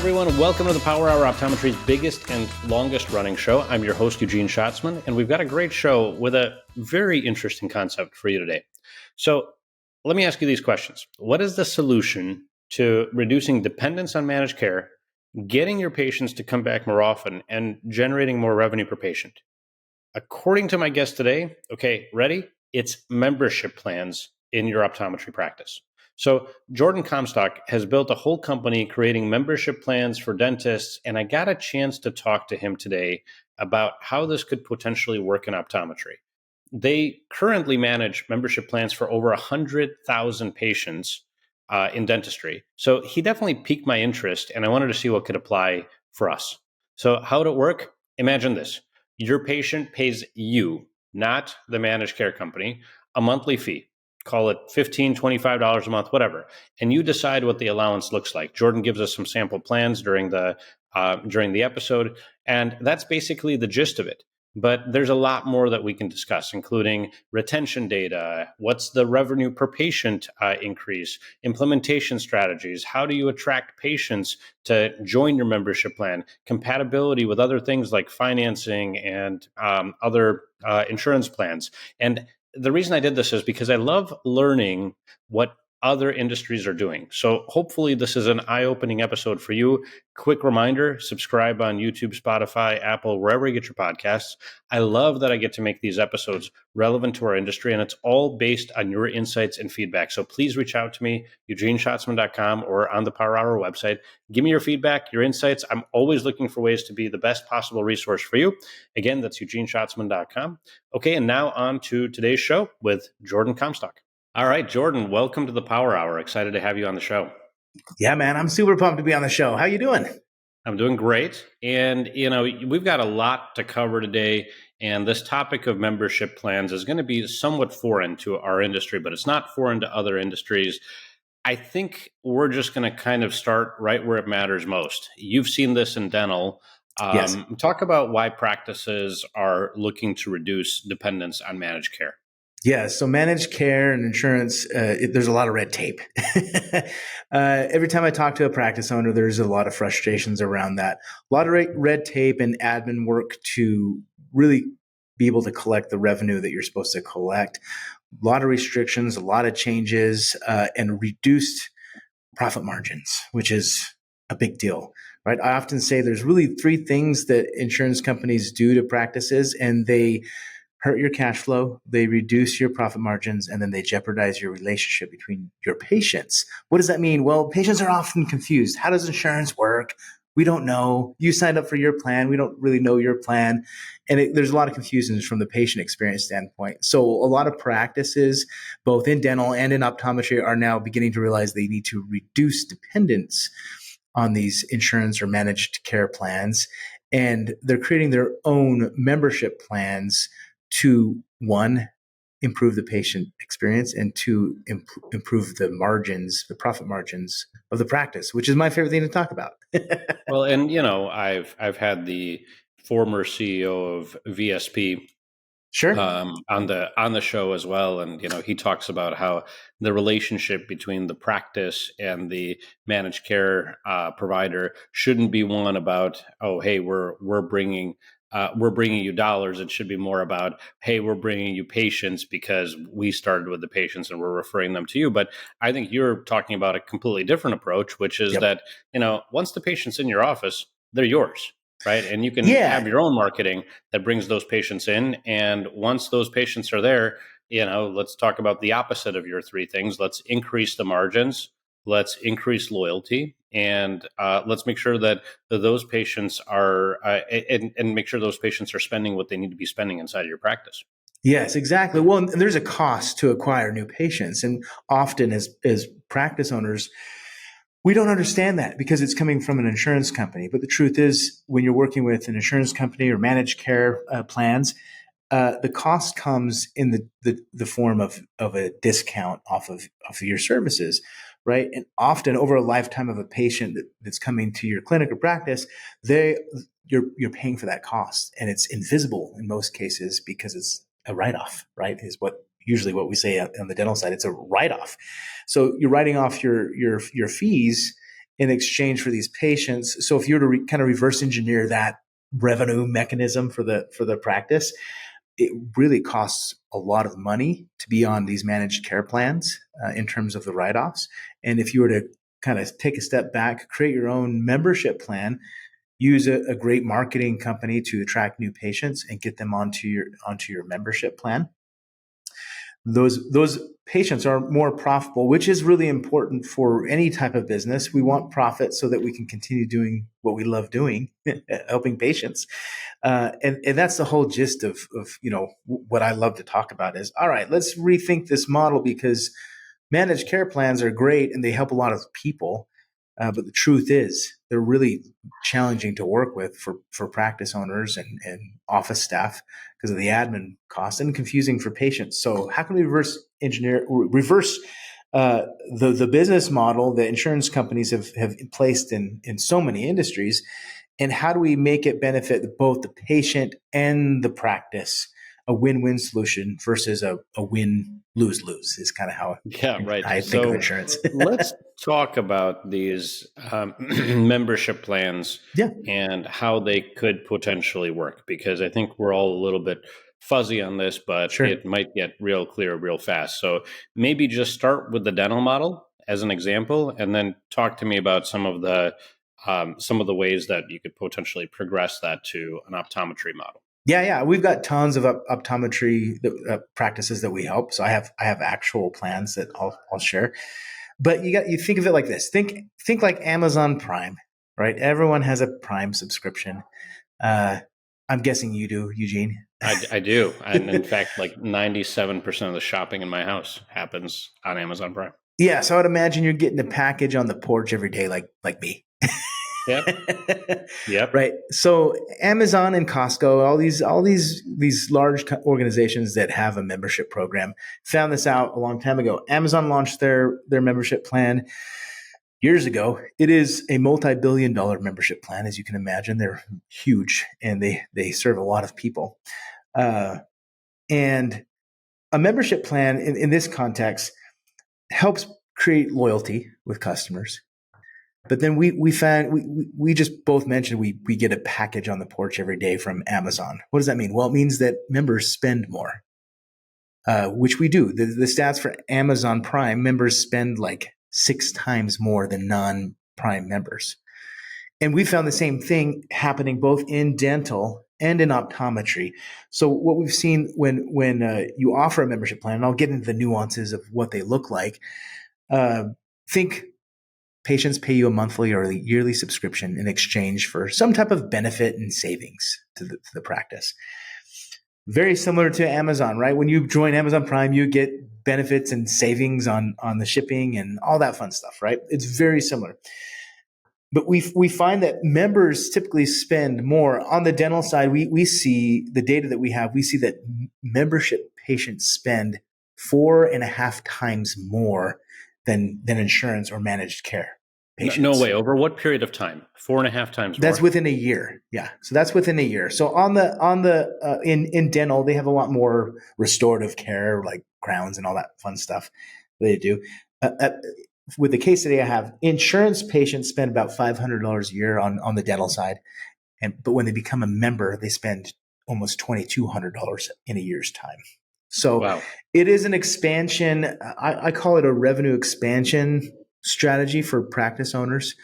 everyone. Welcome to the Power Hour, Optometry's biggest and longest running show. I'm your host, Eugene Schatzman, and we've got a great show with a very interesting concept for you today. So let me ask you these questions. What is the solution to reducing dependence on managed care, getting your patients to come back more often, and generating more revenue per patient? According to my guest today, okay, ready? It's membership plans in your optometry practice. So Jordon Comstock has built a whole company creating membership plans for dentists, and I got a chance to talk to him today about how this could potentially work in optometry. They currently manage membership plans for over 100,000 patients in dentistry. So he definitely piqued my interest, and I wanted to see what could apply for us. So how would it work? Imagine this. Your patient pays you, not the managed care company, a monthly fee. Call it $15, $25 a month, whatever. And you decide what the allowance looks like. Jordon gives us some sample plans during the episode, and that's basically the gist of it. But there's a lot more that we can discuss, including retention data, what's the revenue per patient increase, implementation strategies, how do you attract patients to join your membership plan, compatibility with other things like financing and other insurance plans. And the reason I did this is because I love learning what other industries are doing. So hopefully this is an eye-opening episode for you. Quick reminder, subscribe on YouTube, Spotify, Apple, wherever you get your podcasts. I love that I get to make these episodes relevant to our industry, and it's all based on your insights and feedback. So please reach out to me, eugeneschatzman.com, or on the Power Hour website. Give me your feedback, your insights. I'm always looking for ways to be the best possible resource for you. Again, that's eugeneschatzman.com. Okay, and now on to today's show with Jordon Comstock. All right, Jordon, welcome to the Power Hour. Excited to have you on the show. Yeah, man, I'm super pumped to be on the show. How you doing? I'm doing great. And, we've got a lot to cover today. And this topic of membership plans is going to be somewhat foreign to our industry, but it's not foreign to other industries. I think we're just going to kind of start right where it matters most. You've seen this in dental. Yes. Talk about why practices are looking to reduce dependence on managed care. Yeah, so managed care and insurance, there's a lot of red tape. Every time I talk to a practice owner, there's a lot of frustrations around that. A lot of red tape and admin work to really be able to collect the revenue that you're supposed to collect. A lot of restrictions, a lot of changes, and reduced profit margins, which is a big deal, right? I often say there's really three things that insurance companies do to practices, and they hurt your cash flow, they reduce your profit margins, and then they jeopardize your relationship between your patients. What does that mean? Well, patients are often confused. How does insurance work? We don't know. You signed up for your plan. We don't really know your plan. And there's a lot of confusion from the patient experience standpoint. So a lot of practices, both in dental and in optometry, are now beginning to realize they need to reduce dependence on these insurance or managed care plans. And they're creating their own membership plans to, one, improve the patient experience, and two, improve the margins, the profit margins of the practice, which is my favorite thing to talk about. Well, and I've had the former CEO of VSP Sure. on the show as well, and he talks about how the relationship between the practice and the managed care provider shouldn't be one about, oh, hey, we're bringing you dollars. It should be more about, hey, we're bringing you patients because we started with the patients and we're referring them to you. But I think you're talking about a completely different approach, which is that, once the patient's in your office, they're yours, right? And you can have your own marketing that brings those patients in. And once those patients are there, let's talk about the opposite of your three things. Let's increase the margins. Let's increase loyalty, and let's make sure that those patients are and make sure those patients are spending what they need to be spending inside of your practice. Yes, exactly. Well, there's a cost to acquire new patients, and often as practice owners, we don't understand that because it's coming from an insurance company. But the truth is, when you're working with an insurance company or managed care plans, the cost comes in the form of a discount off of your services. Right. And often over a lifetime of a patient that's coming to your clinic or practice, you're paying for that cost, and it's invisible in most cases because it's a write-off, right? Is usually what we say on the dental side. It's a write-off. So you're writing off your fees, in exchange for these patients. So if you were to kind of reverse engineer that revenue mechanism for the practice, it really costs a lot of money to be on these managed care plans in terms of the write-offs. And if you were to kind of take a step back, create your own membership plan, use a great marketing company to attract new patients and get them onto your membership plan, those patients are more profitable, which is really important for any type of business. We want profit so that we can continue doing what we love doing, helping patients. And that's the whole gist of what I love to talk about is, all right, let's rethink this model, because managed care plans are great and they help a lot of people. But the truth is they're really challenging to work with for practice owners and office staff because of the admin cost, and confusing for patients. So how can we reverse the business model that insurance companies have placed in so many industries? And how do we make it benefit both the patient and the practice? A win-win solution versus a win-lose-lose is kind of how right. I think of insurance. Let's talk about these membership plans Yeah. and how they could potentially work, because I think we're all a little bit fuzzy on this, but Sure. it might get real clear real fast. So maybe just start with the dental model as an example, and then talk to me about some of the ways that you could potentially progress that to an optometry model. Yeah. We've got tons of optometry practices that we help. So I have actual plans that I'll share. But you think of it like this. Think like Amazon Prime, right? Everyone has a Prime subscription. I'm guessing you do, Eugene. I do. And in fact, like 97% of the shopping in my house happens on Amazon Prime. Yeah. So I would imagine you're getting a package on the porch every day, like me. Yep. Right. So Amazon and Costco, all these large organizations that have a membership program, found this out a long time ago. Amazon launched their membership plan years ago. It is a multi-billion-dollar membership plan, as you can imagine. They're huge and they serve a lot of people. And a membership plan in this context helps create loyalty with customers. But then we found we just both mentioned we get a package on the porch every day from Amazon. What does that mean? Well, it means that members spend more, which we do. The stats for Amazon Prime members spend like 6 times more than non-Prime members. And we found the same thing happening both in dental and in optometry. So what we've seen when you offer a membership plan, and I'll get into the nuances of what they look like, think patients pay you a monthly or a yearly subscription in exchange for some type of benefit and savings to the practice. Very similar to Amazon, right? When you join Amazon Prime, you get benefits and savings on the shipping and all that fun stuff, right? It's very similar. But we find that members typically spend more. On the dental side, we see the data that we have, we see that membership patients spend 4.5 times more than insurance or managed care patients. No way. Over what period of time? 4.5 times more? That's within a year. Yeah. So that's within a year. So in dental, they have a lot more restorative care, like crowns and all that fun stuff they do. With the case study I have, insurance patients spend about $500 a year on the dental side. But when they become a member, they spend almost $2,200 in a year's time. So wow. It is an expansion. I call it a revenue expansion strategy for practice owners.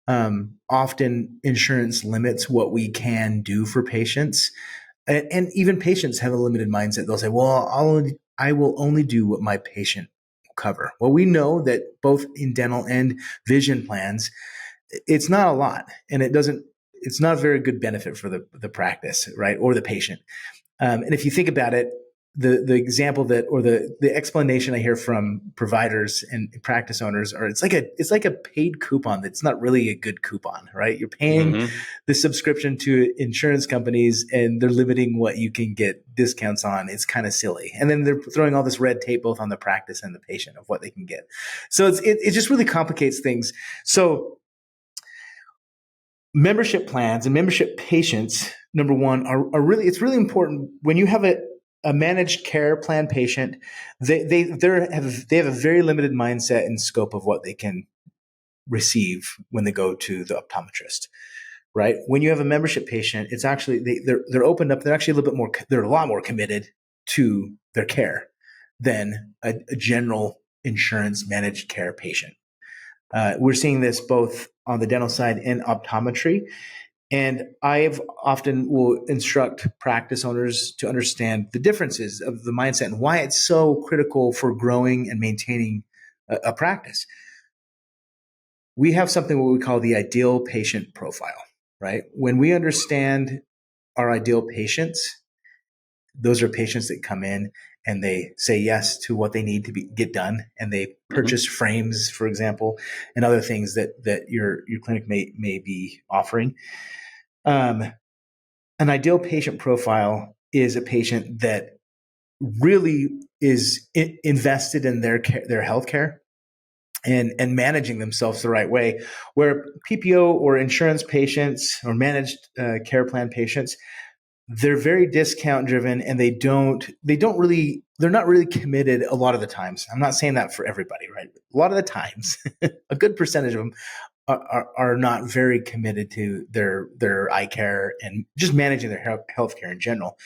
Often insurance limits what we can do for patients. And even patients have a limited mindset. They'll say, well, I will only do what my patient will cover. Well, we know that both in dental and vision plans, it's not a lot. And it's not a very good benefit for the practice, right? Or the patient. And if you think about it, the example or the explanation I hear from providers and practice owners are it's like a paid coupon that's not really a good coupon, right? You're paying the subscription to insurance companies and they're limiting what you can get discounts on. It's kind of silly. And then they're throwing all this red tape both on the practice and the patient of what they can get. So it just really complicates things. So membership plans and membership patients, number one, are really, it's really important when you have a managed care plan patient. They have a very limited mindset and scope of what they can receive when they go to the optometrist. Right? When you have a membership patient, it's actually they're opened up. They're actually a little bit more. They're a lot more committed to their care than a general insurance managed care patient. We're seeing this both on the dental side and optometry. And I've often will instruct practice owners to understand the differences of the mindset and why it's so critical for growing and maintaining a practice. We have something what we call the ideal patient profile, right? When we understand our ideal patients, those are patients that come in and they say yes to what they need to get done, and they purchase frames, for example, and other things that your clinic may be offering. An ideal patient profile is a patient that really is invested in their healthcare and managing themselves the right way. Where PPO or insurance patients or managed care plan patients, they're very discount driven, and they're not really committed a lot of the times. I'm not saying that for everybody, right? A lot of the times, a good percentage of them are not very committed to their eye care and just managing their health care in general.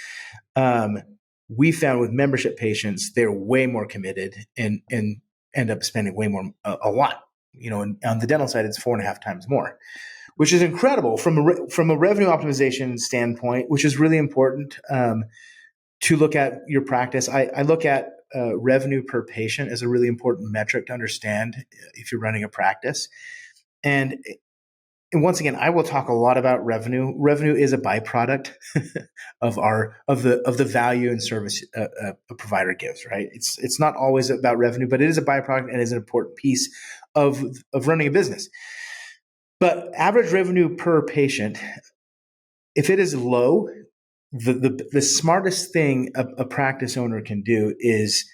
We found with membership patients, they're way more committed and end up spending way more, a lot. And on the dental side, it's 4.5 times more, which is incredible from a revenue optimization standpoint, which is really important to look at your practice. I look at revenue per patient as a really important metric to understand if you're running a practice. And once again, I will talk a lot about revenue. Revenue is a byproduct of the value and service a provider gives. Right? It's not always about revenue, but it is a byproduct and is an important piece of running a business. But average revenue per patient, if it is low, the smartest thing a practice owner can do is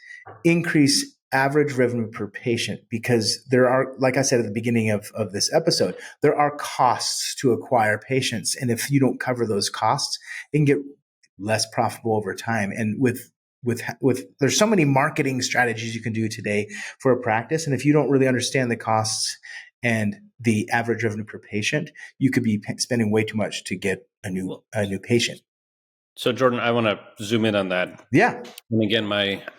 increase average revenue per patient, because there are, like I said at the beginning of this episode, there are costs to acquire patients. And if you don't cover those costs, it can get less profitable over time. And with there's so many marketing strategies you can do today for a practice. And if you don't really understand the costs and the average revenue per patient, you could be spending way too much to get a new patient. So, Jordon, I want to zoom in on that. Yeah. And again,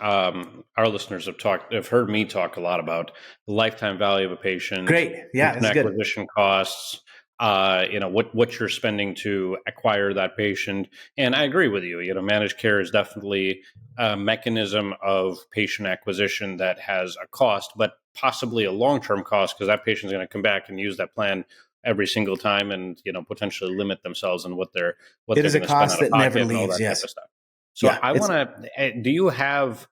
our listeners have heard me talk a lot about the lifetime value of a patient. Great. Yeah, that's good. Acquisition costs. What you're spending to acquire that patient. And I agree with you. Managed care is definitely a mechanism of patient acquisition that has a cost, but possibly a long-term cost, because that patient's going to come back and use that plan every single time, and potentially limit themselves in what they're it is a cost that never leaves. Yes. Type of stuff. So yeah, I want to. Do you have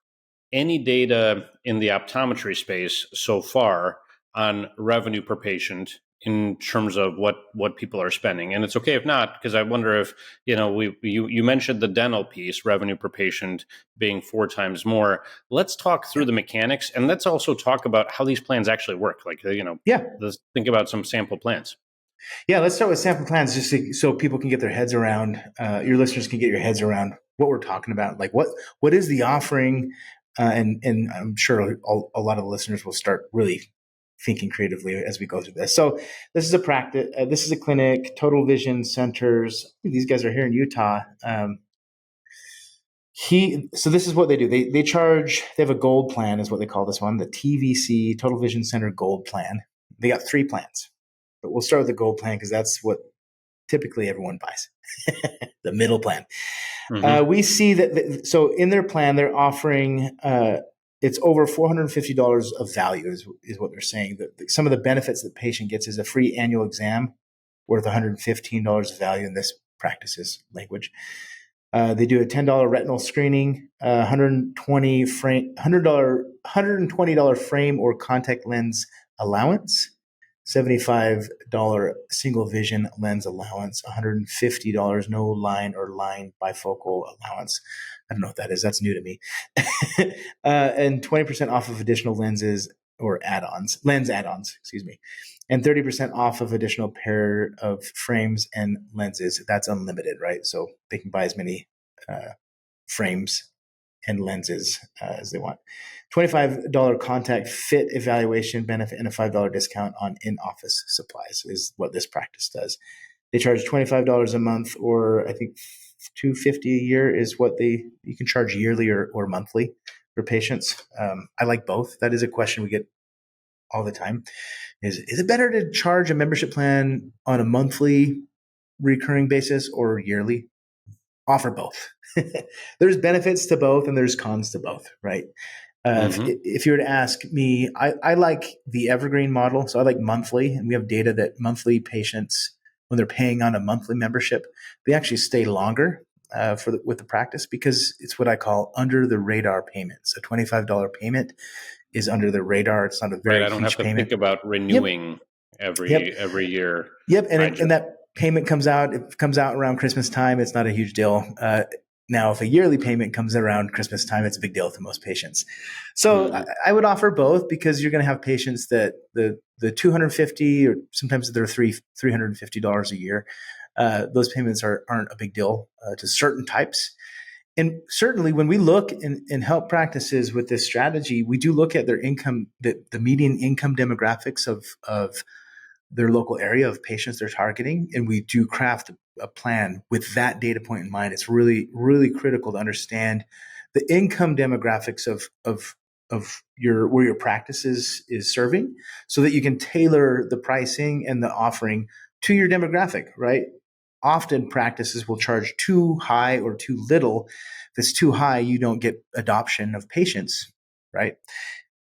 any data in the optometry space so far on revenue per patient in terms of what people are spending? And it's okay if not, because I wonder if you mentioned the dental piece, revenue per patient being 4 times more. Let's talk through the mechanics, and let's also talk about how these plans actually work. Let's think about some sample plans. Yeah, let's start with sample plans, just so people can get their heads around. Your listeners can get your heads around what we're talking about. Like what is the offering, and I'm sure a lot of the listeners will start really thinking creatively as we go through this. So this is a practice. This is a clinic, Total Vision Centers. These guys are here in Utah. So this is what they do. They charge. They have a gold plan, is what they call this one, the TVC, Total Vision Center Gold Plan. They got 3 plans, but we'll start with the gold plan because that's what typically everyone buys. The middle plan. Mm-hmm. We see that. So in their plan, they're offering. It's over $450 of value is what they're saying. That some of the benefits that the patient gets is a free annual exam worth $115 of value in this practice's language. They do a $10 retinal screening, $120 frame or contact lens allowance, $75 single vision lens allowance, $150 no line or line bifocal allowance. I don't know what that is. That's new to me. And 20% off of additional lenses or lens add-ons, and 30% off of additional pair of frames and lenses. That's unlimited, right? So they can buy as many frames and lenses as they want. $25 contact fit evaluation benefit and a $5 discount on in-office supplies is what this practice does. They charge $25 a month, or I think $250 a year is what you can charge yearly or monthly for patients. I like both. That is a question we get all the time. Is it better to charge a membership plan on a monthly recurring basis or yearly? Offer both. There's benefits to both and there's cons to both, right? If you were to ask me, I like the evergreen model. So I like monthly, and we have data that monthly patients, when they're paying on a monthly membership, they actually stay longer with the practice, because it's what I call under the radar payments. A $25 payment is under the radar. It's not a very right. I don't huge have to payment. think about renewing every year. Yep, and that payment comes out. It comes out around Christmas time. It's not a huge deal. Now, if a yearly payment comes around Christmas time, it's a big deal to most patients. So I would offer both, because you're going to have patients that the $250, or sometimes they're $350 a year. Those payments aren't a big deal to certain types. And certainly when we look and help practices with this strategy, we do look at their income, the median income demographics of their local area of patients they're targeting. And we do craft a plan with that data point in mind. It's really, really critical to understand the income demographics of where your practice is serving, so that you can tailor the pricing and the offering to your demographic, right? Often practices will charge too high or too little. If it's too high, you don't get adoption of patients, right?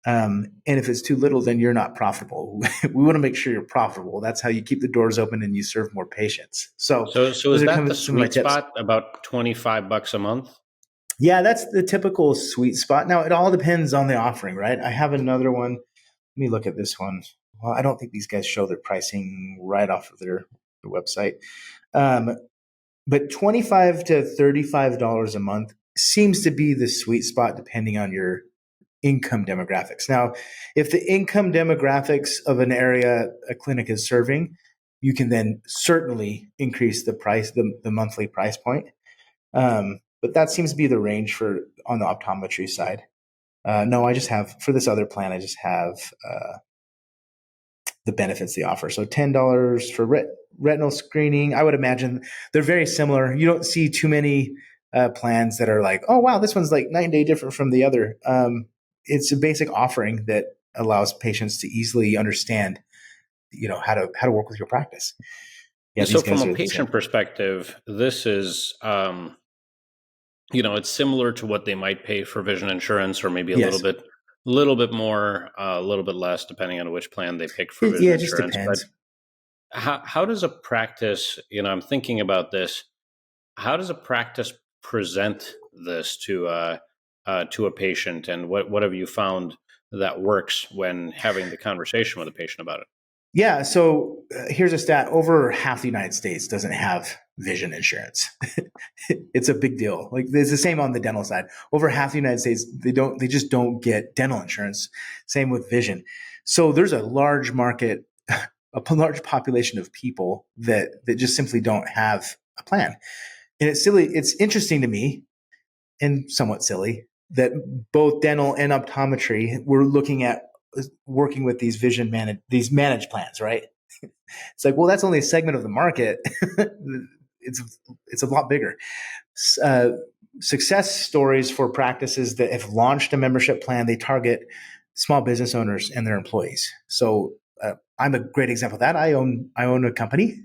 And if it's too little, then you're not profitable. We want to make sure you're profitable. That's how you keep the doors open and you serve more patients. So is that the sweet spot, about $25 a month? Yeah, that's the typical sweet spot. Now, it all depends on the offering, right? I have another one. Let me look at this one. Well, I don't think these guys show their pricing right off of their website. But $25 to $35 a month seems to be the sweet spot, depending on your income demographics. Now, if the income demographics of an area a clinic is serving, you can then certainly increase the price, the monthly price point. But that seems to be the range on the optometry side. No, I just have, for this other plan, I just have the benefits they offer. So $10 for retinal screening. I would imagine they're very similar. You don't see too many plans that are like, oh, wow, this one's like 9 day different from the other. It's a basic offering that allows patients to easily understand, how to work with your practice. Yeah. So from a patient perspective, this is, it's similar to what they might pay for vision insurance, or maybe a little bit more, a little bit less, depending on which plan they pick for vision insurance. Just depends. But how does a practice, I'm thinking about this, how does a practice present this to a patient, and what have you found that works when having the conversation with a patient about it? Yeah, so here's a stat. Over half the United States doesn't have vision insurance. It's a big deal. Like, it's the same on the dental side. Over half the United States, they just don't get dental insurance. Same with vision. So there's a large market, a large population of people that just simply don't have a plan. And it's silly. It's interesting to me, and somewhat silly, that both dental and optometry, we're looking at working with these these managed plans, right? It's like, well, that's only a segment of the market. It's a lot bigger. Success stories for practices that have launched a membership plan, they target small business owners and their employees. So I'm a great example of that. I own a company,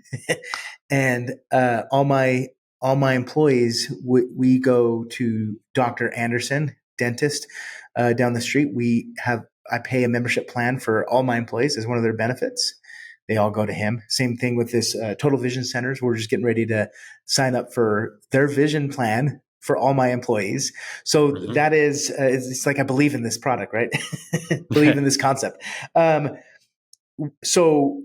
and all my employees, we go to Dr. Anderson, dentist, down the street. I pay a membership plan for all my employees as one of their benefits. They all go to him. Same thing with this Total Vision Centers. We're just getting ready to sign up for their vision plan for all my employees. So that is, it's like, I believe in this product, right? Believe in this concept. So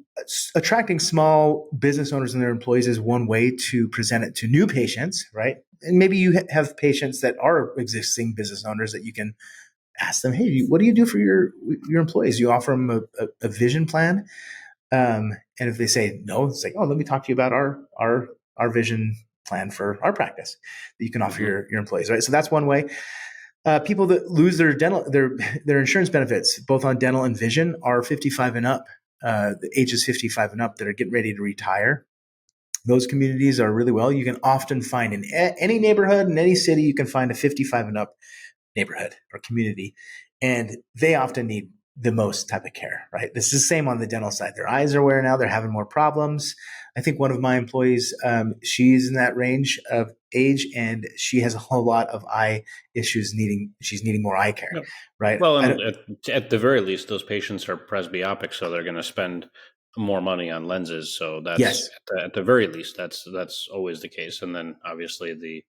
attracting small business owners and their employees is one way to present it to new patients, right? And maybe you have patients that are existing business owners that you can ask them, hey, what do you do for your employees? You offer them a vision plan. And if they say no, it's like, oh, let me talk to you about our vision plan for our practice that you can offer your employees, right? So that's one way. People that lose their insurance benefits, both on dental and vision, are 55 and up. The ages 55 and up that are getting ready to retire. Those communities are really well. You can often find in any neighborhood, in any city, you can find a 55 and up neighborhood or community, and they often need the most type of care, right? This is the same on the dental side. Their eyes are wearing out. They're having more problems. I think one of my employees, she's in that range of age, and she has a whole lot of eye issues. She's needing more eye care, Yep. right? Well, and at the very least, those patients are presbyopic, so they're going to spend more money on lenses. So that's Yes. at the very least, that's always the case. And then obviously the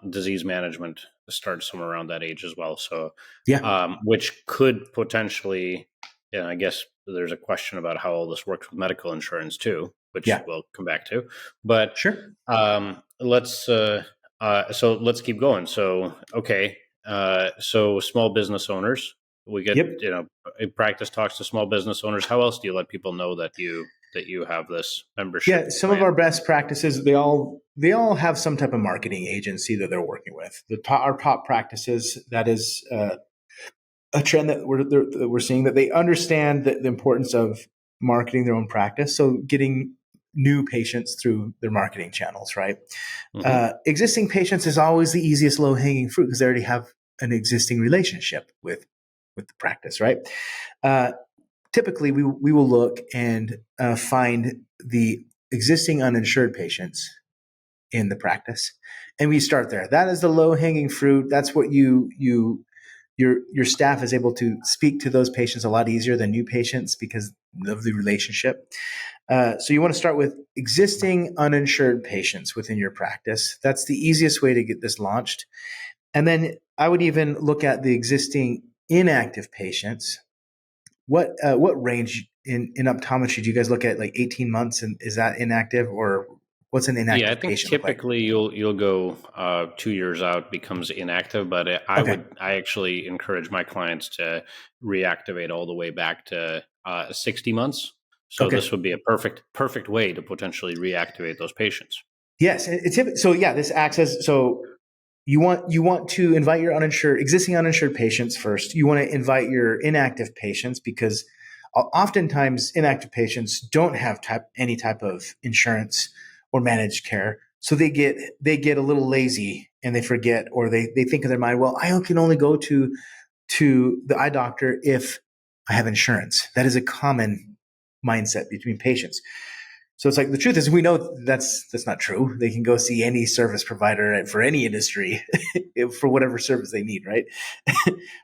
disease management starts somewhere around that age as well. So, Yeah. which could potentially, I guess there's a question about how all this works with medical insurance too, which Yeah. we'll come back to. But Sure. so let's keep going. So, okay. So small business owners, we get, Yep. practice talks to small business owners. How else do you let people know that you have this membership Yeah, some of plan? our best practices, they all have some type of marketing agency that they're working with. Our top practices, that is a trend that we're seeing, that they understand the importance of marketing their own practice. So getting new patients through their marketing channels, right? Existing patients is always the easiest low hanging fruit because they already have an existing relationship with the practice, right? Typically, we will look and find the existing uninsured patients in the practice, and we start there. That is the low hanging fruit. That's what your staff is able to speak to those patients a lot easier than new patients because of the relationship. So you want to start with existing uninsured patients within your practice. That's the easiest way to get this launched. And then I would even look at the existing inactive patients. What range in optometry do you guys look at? Like 18 months, and is that inactive, or what's an Yeah, I inactive think patient look like? typically you'll go 2 years out, becomes inactive, but Okay. I actually encourage my clients to reactivate all the way back to 60 months. So Okay. this would be a perfect way to potentially reactivate those patients. Yes. So yeah, this acts as, so you want to invite your existing uninsured patients first. You want to invite your inactive patients because oftentimes inactive patients don't have any type of insurance or managed care. So they get a little lazy and they forget, or they think in their mind, well, I can only go to the eye doctor if I have insurance. That is a common mindset between patients. So it's like, the truth is, we know that's not true. They can go see any service provider for any industry for whatever service they need, right?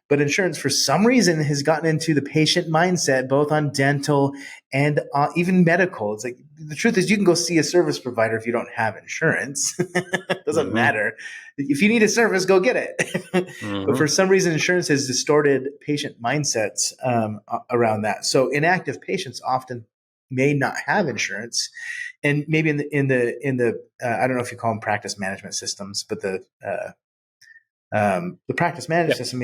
But insurance, for some reason, has gotten into the patient mindset, both on dental and even medical. It's like, the truth is, you can go see a service provider if you don't have insurance. It doesn't Hmm. matter. If you need a service, go get it. But for Hmm. some reason, insurance has distorted patient mindsets around that. So inactive patients often may not have insurance, and maybe in the I don't know if you call them practice management systems, but the practice management Yep. system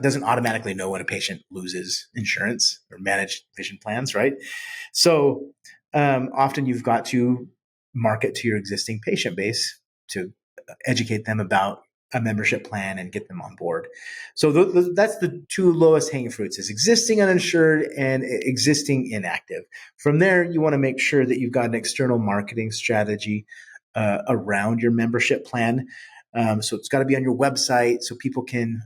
doesn't automatically know when a patient loses insurance or managed vision plans, right? So often you've got to market to your existing patient base to educate them about a membership plan and get them on board. So that's the two lowest hanging fruits: is existing uninsured and existing inactive. From there, you want to make sure that you've got an external marketing strategy around your membership plan. So it's got to be on your website so people can,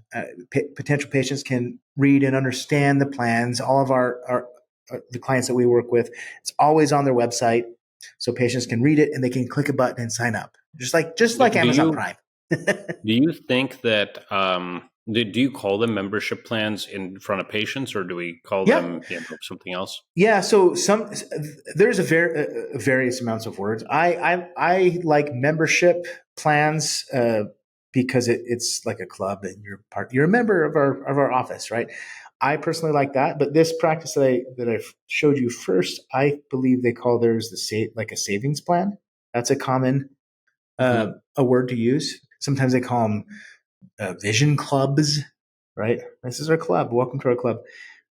potential patients can read and understand the plans. All of our the clients that we work with, it's always on their website, so patients can read it and they can click a button and sign up, just like Do Amazon you Prime. do you think that do you call them membership plans in front of patients, or do we call Yeah, them something else? yeah. So there's various amounts of words. I like membership plans because it's like a club and you're a member of our office, right? I personally like that, but this practice that I showed you first, I believe they call theirs like a savings plan. That's a common Hmm. a word to use. Sometimes they call them vision clubs, right? This is our club. Welcome to our club.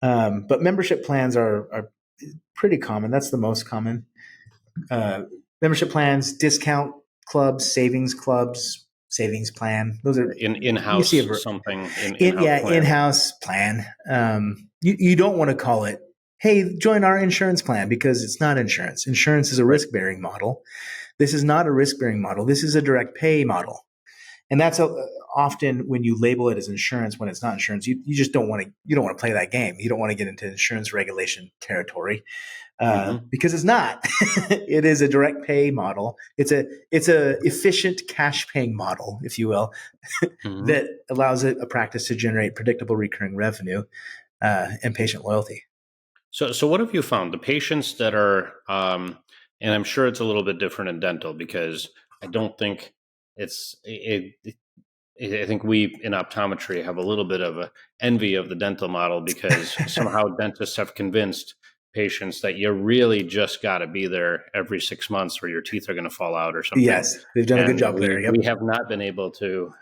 But membership plans are pretty common. That's the most common. Uh, Membership plans, discount clubs, savings clubs, savings plan. Those are you see in-house something in-house yeah, plan. in-house plan. You don't want to call it, hey, join our insurance plan, because it's not insurance. Insurance is a Right. risk-bearing model. This is not a risk-bearing model. This is a direct pay model. And that's often when you label it as insurance when it's not insurance, you just don't want to play that game. You don't want to get into insurance regulation territory because it's not. It is a direct pay model. It's a efficient cash paying model, if you will, that allows a practice to generate predictable recurring revenue and patient loyalty. So what have you found? The patients that are, and I'm sure it's a little bit different in dental because I don't think I think we in optometry have a little bit of a envy of the dental model because somehow dentists have convinced patients that you really just got to be there every 6 months or your teeth are going to fall out or something. Yes, they've done a good job we, there. Yep. We have not been able to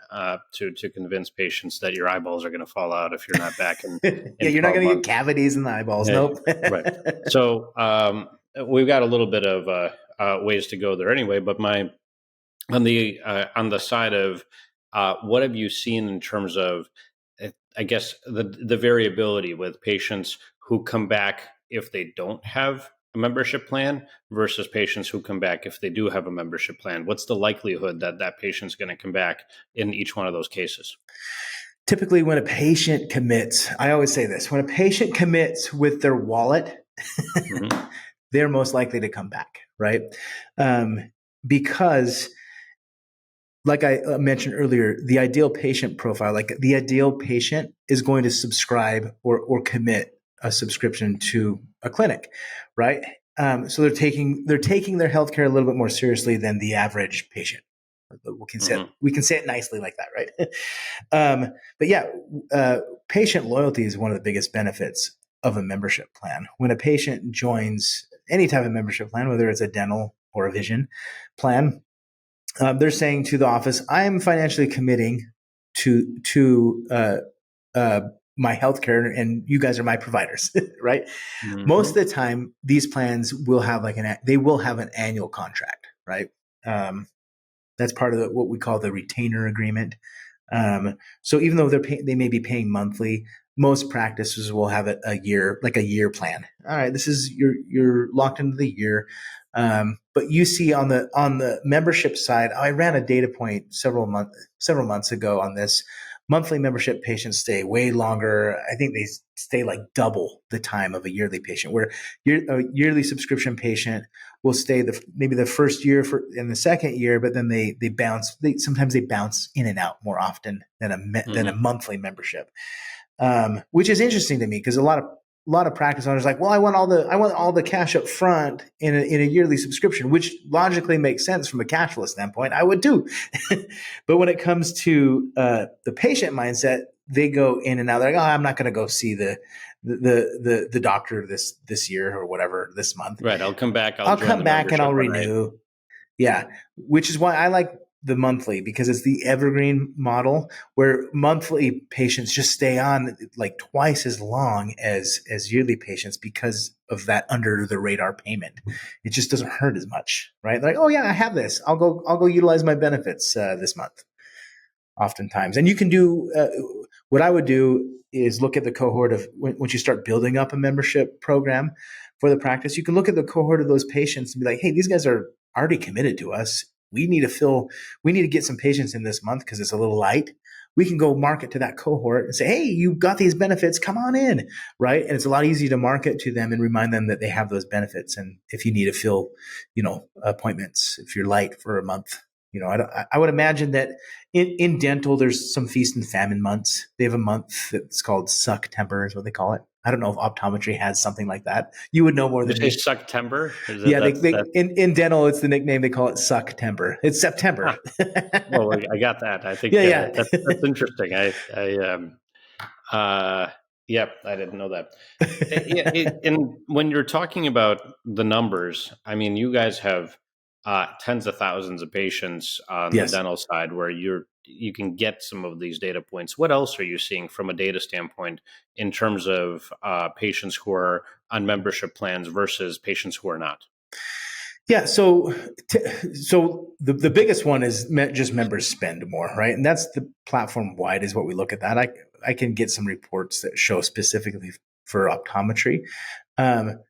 convince patients that your eyeballs are going to fall out if you're not back in. Yeah, you're not going to get cavities in the eyeballs. Yeah, Nope. right. So we've got a little bit of ways to go there anyway. But on the side of what have you seen in terms of, I guess, the variability with patients who come back if they don't have a membership plan versus patients who come back if they do have a membership plan? What's the likelihood that that patient's going to come back in each one of those cases? Typically, when a patient commits, I always say this, when a patient commits with their wallet, they're most likely to come back, right? Because like I mentioned earlier, the ideal patient profile, like the ideal patient is going to subscribe or commit a subscription to a clinic, right? So they're taking their healthcare a little bit more seriously than the average patient. We can say it nicely like that, right? But yeah, patient loyalty is one of the biggest benefits of a membership plan. When a patient joins any type of membership plan, whether it's a dental or a vision plan, they're saying to the office, I am financially committing to my healthcare, and you guys are my providers, right? Most of the time, these plans will have an annual contract, right? That's part of what we call the retainer agreement. So even though they may be paying monthly, most practices will have a year plan. All right, this is you're locked into the year. But you see on the membership side, I ran a data point several months ago on this. Monthly membership patients stay way longer. I think they stay like double the time of a yearly patient, where a yearly subscription patient will stay maybe the first year and the second year, but then they bounce. Sometimes they bounce in and out more often than a monthly membership, which is interesting to me because a lot of practice owners are like, well, I want all the cash up front in a yearly subscription, which logically makes sense from a cash flow standpoint. I would too. But when it comes to the patient mindset, they go in and out. They're like, oh, I'm not going to go see the doctor this year or whatever this month. Right. I'll come back. I'll come back and I'll renew. Yeah. Which is why I like the monthly, because it's the evergreen model where monthly patients just stay on like twice as long as yearly patients because of that under the radar payment. It just doesn't hurt as much, right? They're like, oh yeah, I have this. I'll go utilize my benefits this month. Oftentimes, and you can do what I would do is look at the cohort of once you start building up a membership program for the practice, you can look at the cohort of those patients and be like, hey, these guys are already committed to us. We need to get some patients in this month because it's a little light. We can go market to that cohort and say, hey, you got these benefits, come on in, right? And it's a lot easier to market to them and remind them that they have those benefits. And if you need to fill, appointments, if you're light for a month, I would imagine that in dental, there's some feast and famine months. They have a month that's called Sucktember is what they call it. I don't know if optometry has something like that. You would know more than me. Sucktember? Yeah, in dental, it's the nickname. They call it Sucktember. It's September. Well, I got that. I think that's interesting. I didn't know that. And when you're talking about the numbers, I mean, you guys have tens of thousands of patients on the dental side where you can get some of these data points. What else are you seeing from a data standpoint in terms of patients who are on membership plans versus patients who are not? Yeah. So the biggest one is just members spend more, right? And that's the platform wide is what we look at that. I can get some reports that show specifically for optometry.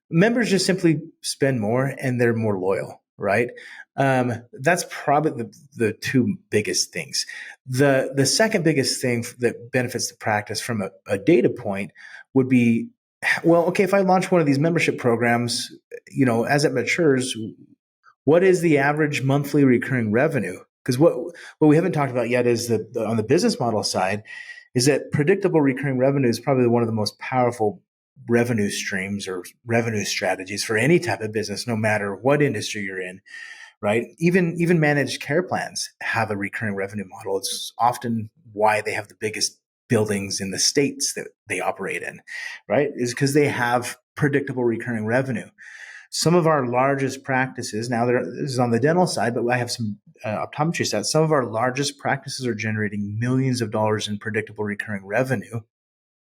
Members just simply spend more and they're more loyal, right? That's probably the two biggest things. The second biggest thing that benefits the practice from a data point would be, well, okay, if I launch one of these membership programs, as it matures, what is the average monthly recurring revenue? Because what we haven't talked about yet is on the business model side is that predictable recurring revenue is probably one of the most powerful revenue streams or revenue strategies for any type of business, no matter what industry you're in, right? Even managed care plans have a recurring revenue model. It's often why they have the biggest buildings in the states that they operate in, right? Is because they have predictable recurring revenue. Some of our largest practices, now this is on the dental side, but I have some optometry stats. Some of our largest practices are generating millions of dollars in predictable recurring revenue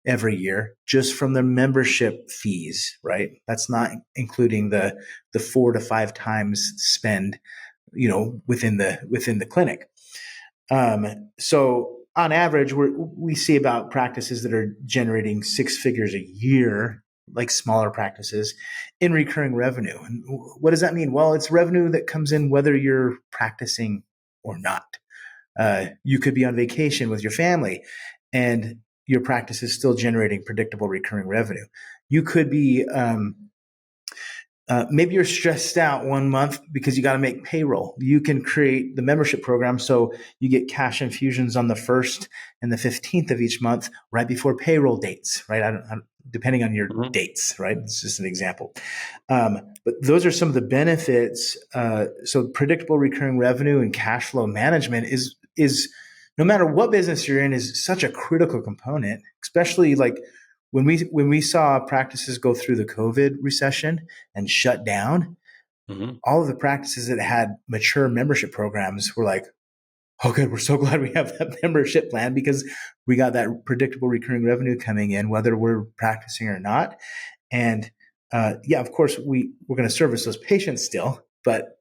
every year just from their membership fees, right? That's not including the 4 to 5 times spend, within the clinic. So on average, we see about practices that are generating 6 figures a year, like smaller practices, in recurring revenue. And what does that mean? Well, it's revenue that comes in whether you're practicing or not. You could be on vacation with your family and your practice is still generating predictable recurring revenue. You could be maybe you're stressed out one month because you got to make payroll. You can create the membership program so you get cash infusions on the 1st and the 15th of each month, right before payroll dates, right? Depending on your Mm-hmm. dates, right? It's just an example. But those are some of the benefits. So predictable recurring revenue and cash flow management is no matter what business you're in is such a critical component, especially like when we saw practices go through the COVID recession and shut down, Mm-hmm. all of the practices that had mature membership programs were like, oh, good, we're so glad we have that membership plan because we got that predictable recurring revenue coming in, whether we're practicing or not. And yeah, of course, we're going to service those patients still, but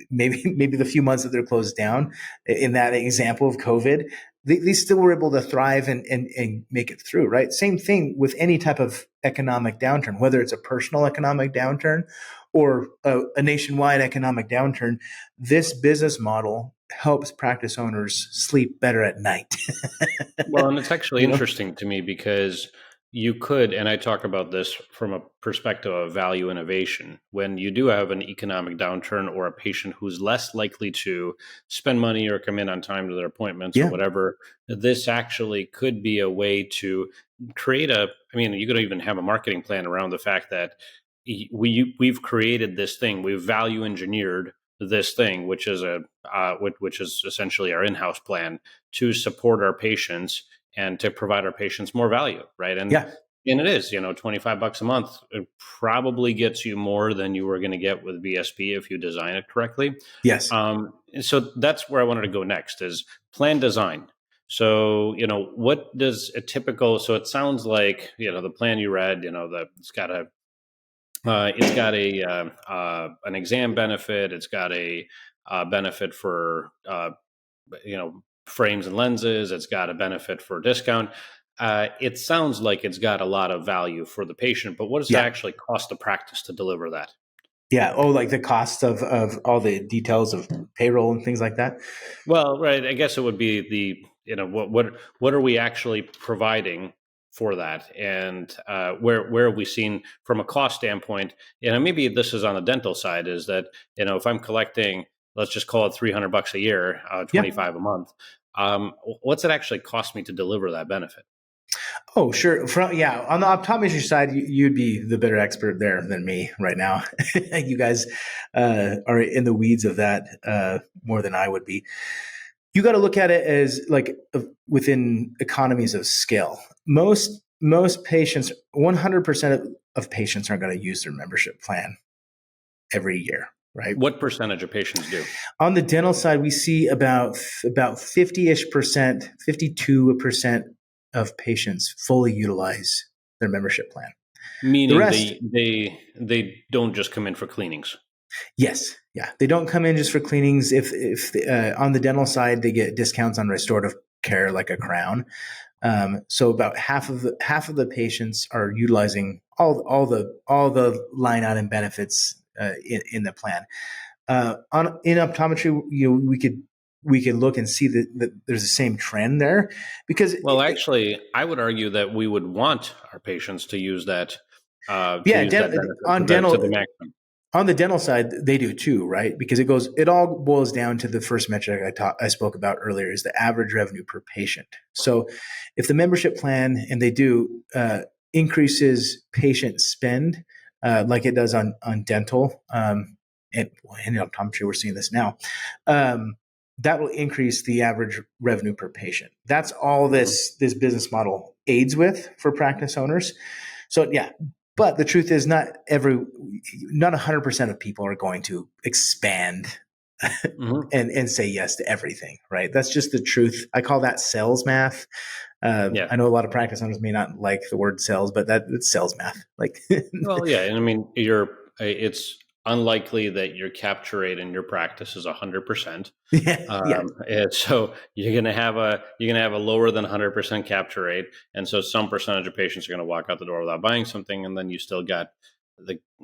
maybe the few months that they're closed down in that example of COVID, they still were able to thrive and make it through, right? Same thing with any type of economic downturn, whether it's a personal economic downturn or a nationwide economic downturn. This business model helps practice owners sleep better at night. Well, and it's actually you know? interesting to me because you could, and I talk about this from a perspective of value innovation. When you do have an economic downturn or a patient who's less likely to spend money or come in on time to their appointments or Yeah. whatever, this actually could be a way to create I mean, you could even have a marketing plan around the fact that we've created this thing, we've value engineered this thing, which is which is essentially our in-house plan to support our patients and to provide our patients more value, right? Yeah. And it is, $25 a month. It probably gets you more than you were going to get with VSP if you design it correctly. Yes. So that's where I wanted to go next is plan design. So, what does a typical, so it sounds like, the plan you read, that it's got an exam benefit. It's got a benefit for frames and lenses. It's got a benefit for discount. It sounds like it's got a lot of value for the patient, but what does it Yeah. actually cost the practice to deliver that? Yeah. Oh, like the cost of all the details of payroll and things like that. Well, right. I guess it would be what are we actually providing for that, and where have we seen from a cost standpoint? Maybe this is on the dental side. Is that if I'm collecting, let's just call it $300 a year, Yeah. 25 a month. What's it actually cost me to deliver that benefit? Oh, sure. Yeah, on the optometry side, you'd be the better expert there than me right now. You guys are in the weeds of that more than I would be. You got to look at it as like within economies of scale. Most patients, 100% of patients are going to use their membership plan every year, right? What percentage of patients do? On the dental side, we see about 50-ish%, 52% of patients fully utilize their membership plan. The Meaning rest, they don't just come in for cleanings. Yes. Yeah. They don't come in just for cleanings. If on the dental side, they get discounts on restorative care like a crown. So about half of the patients are utilizing all the line item benefits in the plan. In optometry, we could look and see that there's the same trend there because Well, actually, I would argue that we would want our patients to use that yeah, benefit on to the dental maximum. on the dental side they do too, right? Because it all boils down to the first metric I spoke about earlier is the average revenue per patient. So if the membership plan, and they do, increases patient spend, like it does on dental, and in optometry we're seeing this now, um, that will increase the average revenue per patient. That's all Mhm. this business model aids with for practice owners. So yeah, but the truth is not 100% of people are going to expand Mhm. and say yes to everything, right? That's just the truth. I call that sales math. Yeah. I know a lot of practice owners may not like the word sales, but it's sales math. Like, Well, yeah, and I mean, it's unlikely that your capture rate in your practice is 100%. yeah, yeah, And so you're gonna have a lower than 100% capture rate, and so some percentage of patients are gonna walk out the door without buying something, and then you still got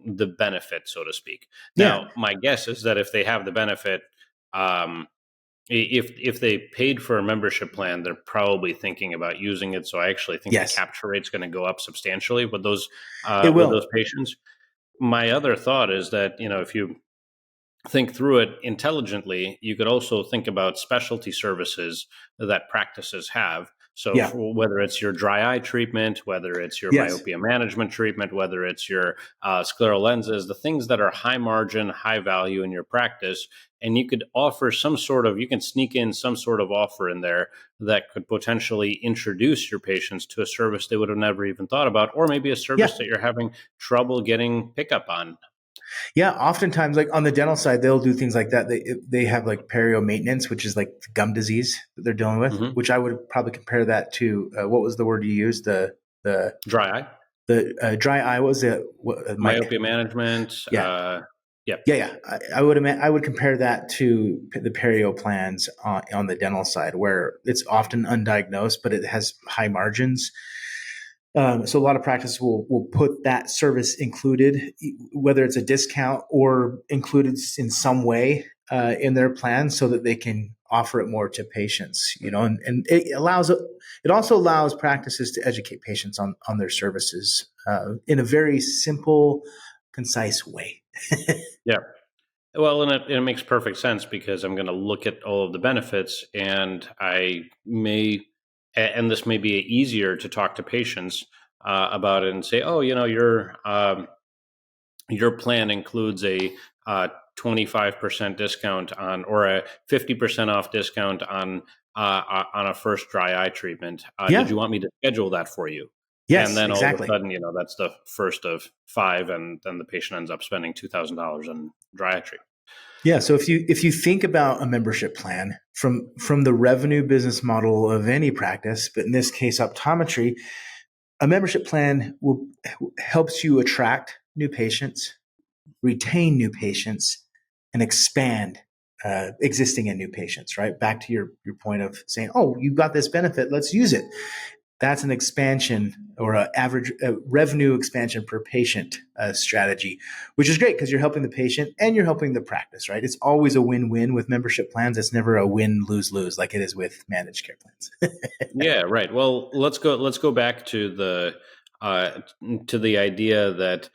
the benefit, so to speak. yeah, Now, my guess is that if they have the benefit, um, if they paid for a membership plan, they're probably thinking about using it. So I actually think the yes, capture rate's going to go up substantially it with those will. patients. My other thought is that if you think through it intelligently, you could also think about specialty services that practices have. So, Yeah, for whether it's your dry eye treatment, whether it's your yes, myopia management treatment, whether it's your scleral lenses, the things that are high margin, high value in your practice, and you could offer you can sneak in some sort of offer in there that could potentially introduce your patients to a service they would have never even thought about, or maybe a yeah. service that you're having trouble getting pickup on. Yeah, oftentimes, like on the dental side, they'll do things like that. They have like perio maintenance, which is like gum disease that they're dealing with. Hmm. Which I would probably compare that to, what was the word you used? The Dry eye. dry eye. What was it? Myopia management. Yeah, Yeah. yeah, yeah. I would compare that to the perio plans on the dental side, where it's often undiagnosed, but it has high margins. So a lot of practices will put that service included, whether it's a discount or included in some way in their plan, so that they can offer it more to patients. And it also allows practices to educate patients on their services in a very simple, concise way. Yeah. Well, and it makes perfect sense because I'm going to look at all of the benefits, and and this may be easier to talk to patients about it and say, oh, your plan includes a 25% discount on, or a 50% off discount on a first dry eye treatment. Did Yeah. you want me to schedule that for you? And Yes. then all of a Exactly. sudden, that's the first of five, and then the patient ends up spending $2,000 on dry eye treatment. Yeah. So if you think about a membership plan from the revenue business model of any practice, but in this case, optometry, a membership plan helps you attract new patients, retain new patients, and expand existing and new patients. Right back to your point of saying, "Oh, you got this benefit, let's use it." That's an expansion or an average revenue expansion per patient strategy, which is great because you're helping the patient and you're helping the practice. Right? It's always a win-win with membership plans. It's never a win lose lose like it is with managed care plans. Yeah, right. Well, let's go back uh, to the idea that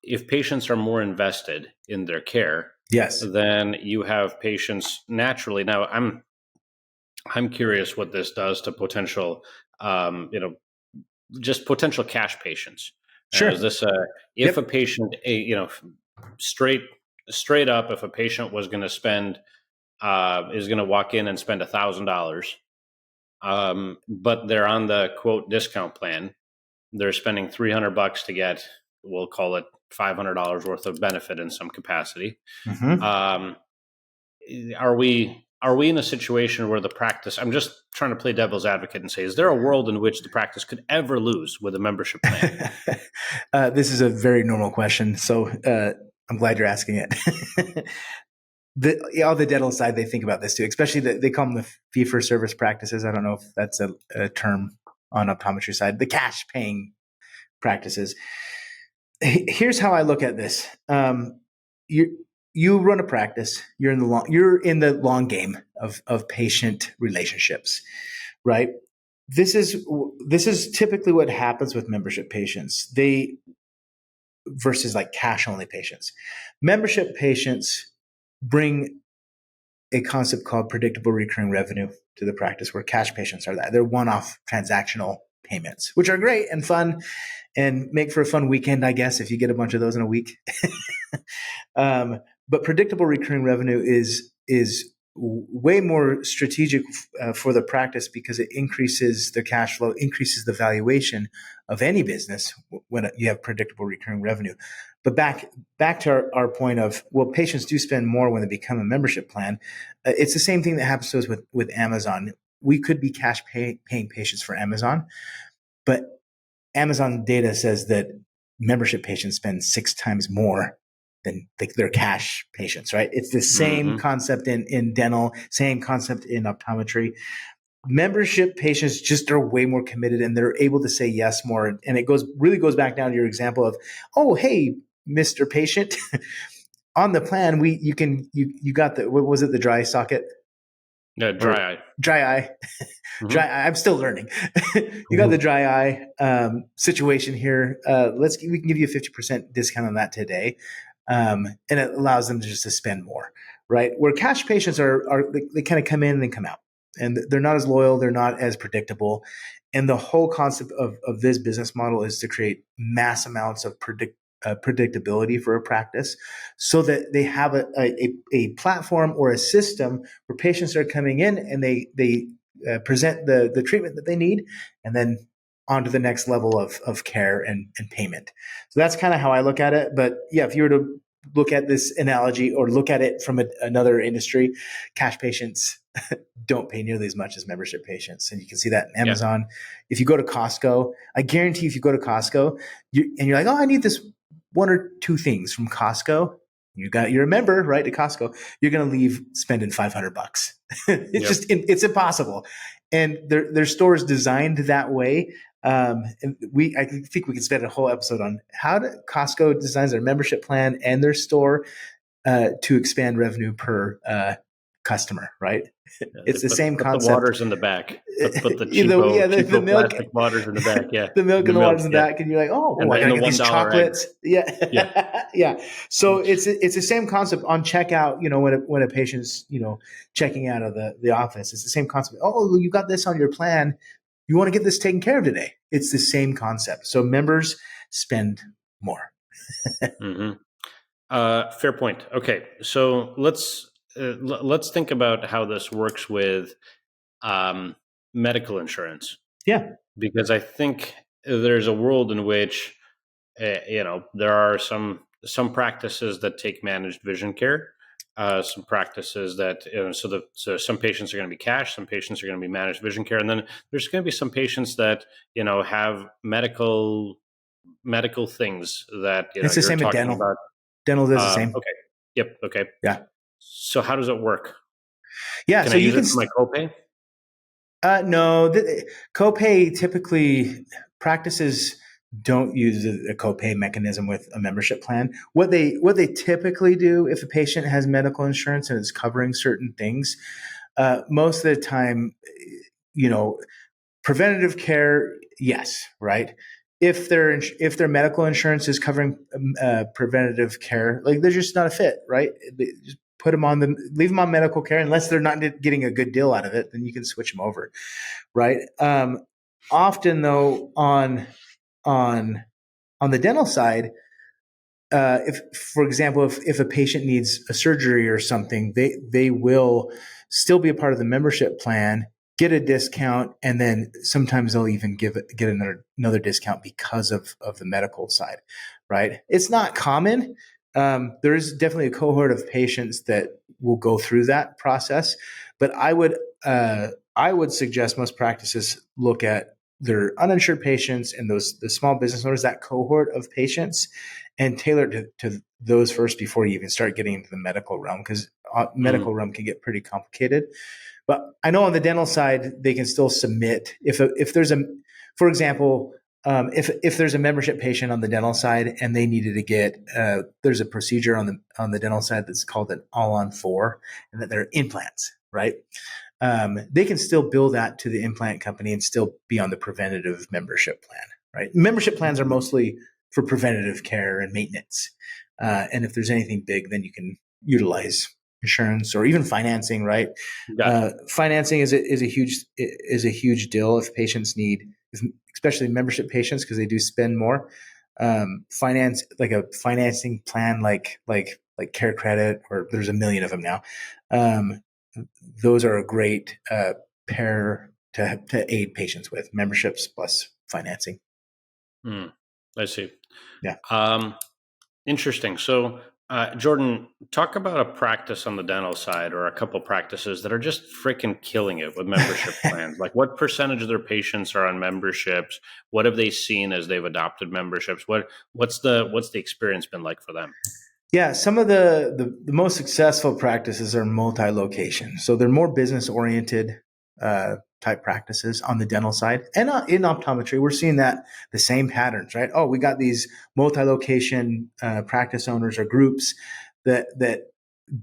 if patients are more invested in their care, Yes. then you have patients naturally. Now, I'm curious what this does to potential, just potential cash patients. Is Sure. this if a Yep. patient, straight straight up, if a patient was going to spend is going to walk in and spend $1,000, but they're on the quote discount plan, they're spending $300 to get, we'll call it $500 worth of benefit in some capacity. Hmm. Um, are we in a situation where the practice? I'm just trying to play devil's advocate and say, is there a world in which the practice could ever lose with a membership plan? This is a very normal question. So I'm glad you're asking it. On the dental side, they think about this too, especially they call them the fee-for-service practices. I don't know if that's a term on optometry side, the cash paying practices. Here's how I look at this. You run a practice. You're in the long game of patient relationships, right? This is typically what happens with membership patients. Versus like cash only patients. Membership patients bring a concept called predictable recurring revenue to the practice, where cash patients are that. They're one-off transactional payments, which are great and fun and make for a fun weekend, I guess, if you get a bunch of those in a week. But predictable recurring revenue is way more strategic for the practice, because it increases the cash flow, increases the valuation of any business when you have predictable recurring revenue. But back to our point of, well, patients do spend more when they become a membership plan. It's the same thing that happens to us with Amazon. We could be cash paying patients for Amazon, but Amazon data says that membership patients spend 6 times more than their cash patients, right? It's the same concept in dental, same concept in optometry. Membership patients just are way more committed, and they're able to say yes more. And it really goes back down to your example of, oh, hey, Mr. Patient, on the plan, you got what was it, the dry socket? Yeah, dry eye. Dry eye. Dry eye. I'm still learning. You got the dry eye situation here. We can give you a 50% discount on that today. And it allows them just to spend more, right? Where cash patients they kind of come in and then come out, and they're not as loyal. They're not as predictable. And the whole concept of this business model is to create mass amounts of predictability for a practice, so that they have a platform or a system where patients are coming in and they present the treatment that they need, and then on to the next level of care and payment. So that's kind of how I look at it. But yeah, if you were to look at this analogy or look at it from another industry, cash patients don't pay nearly as much as membership patients. And you can see that in Amazon. Yeah. If you go to Costco, I guarantee if you go to Costco and you're like, oh, I need this 1 or 2 things from Costco, you're a member, right, to Costco, you're going to leave spending $500. It's impossible. And their store is designed that way. And I think we could spend a whole episode on how Costco designs their membership plan and their store to expand revenue per customer, right? It's the same concept. The waters in the back. Put the cheapo the milk, plastic waters in the back. Yeah, the milk and the waters in the back, and you're like, I gotta get these chocolates. Yeah. So it's the same concept on checkout. When a patient's checking out of the office, it's the same concept. Oh, you got this on your plan. You want to get this taken care of today. It's the same concept. So members spend more. Fair point. Okay, so let's think about how this works with medical insurance. Yeah, because I think there's a world in which there are some practices that take managed vision care. Some practices that so some patients are going to be cash, some patients are going to be managed vision care, and then there's going to be some patients that have medical things that it's the same in dental. About. Dental is the same. Okay. Yep. Okay. Yeah. So how does it work? Yeah. Can so I use it for my copay? No, copay typically practices don't use a copay mechanism with a membership plan. What they typically do, if a patient has medical insurance and is covering certain things, most of the time, preventative care, yes, right. If their medical insurance is covering preventative care, like they're just not a fit, right? Just leave them on medical care unless they're not getting a good deal out of it. Then you can switch them over, right? Often though, on the dental side, for example, if a patient needs a surgery or something, they will still be a part of the membership plan, get a discount, and then sometimes they'll even get another discount because of the medical side, right? It's not common. There is definitely a cohort of patients that will go through that process, but I would suggest most practices look at their uninsured patients and the small business owners, that cohort of patients, and tailor it to those first before you even start getting into the medical realm, because Mm, medical realm can get pretty complicated. But I know on the dental side, they can still submit if there's a, for example, if there's a membership patient on the dental side and they needed to get, there's a procedure on the dental side that's called an all-on-4, and that they're implants, right? They can still bill that to the implant company and still be on the preventative membership plan, right? Membership plans are mostly for preventative care and maintenance. And if there's anything big, then you can utilize insurance or even financing, right? gotcha. Financing is a huge deal if patients need, especially membership patients, because they do spend more. Finance, like a financing plan, like Care Credit, or there's a million of them now. Um, those are a great pair to aid patients with memberships plus financing. Mm, I see. Yeah. Um, Interesting. So, Jordan, talk about a practice on the dental side or a couple practices that are just freaking killing it with membership plans. Like, what percentage of their patients are on memberships? What have they seen as they've adopted memberships? What's the experience been like for them? Yeah, some of the most successful practices are multi-location. So they're more business-oriented type practices on the dental side. And in optometry, we're seeing that the same patterns, right? Oh, we got these multi-location practice owners or groups that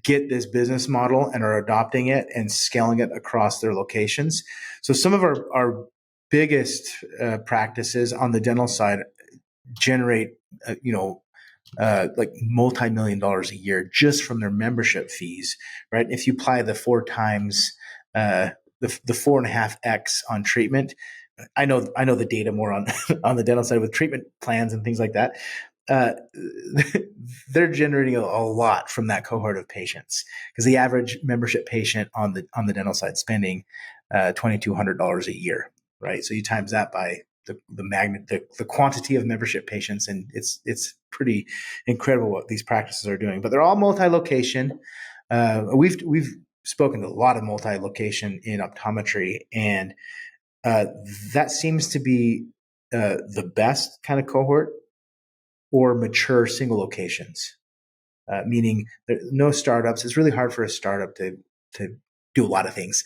get this business model and are adopting it and scaling it across their locations. So some of our biggest practices on the dental side generate, like multi-million dollars a year just from their membership fees, right? If you apply the four times, the 4.5x on treatment, I know the data more on on the dental side with treatment plans and things like that. Uh, they're generating a lot from that cohort of patients, because the average membership patient on the dental side spending $2,200 a year, right? So you times that by the quantity of membership patients, and it's pretty incredible what these practices are doing. But they're all multi-location. We've spoken to a lot of multi-location in optometry, and uh, that seems to be the best kind of cohort, or mature single locations, meaning no startups. It's really hard for a startup to do a lot of things.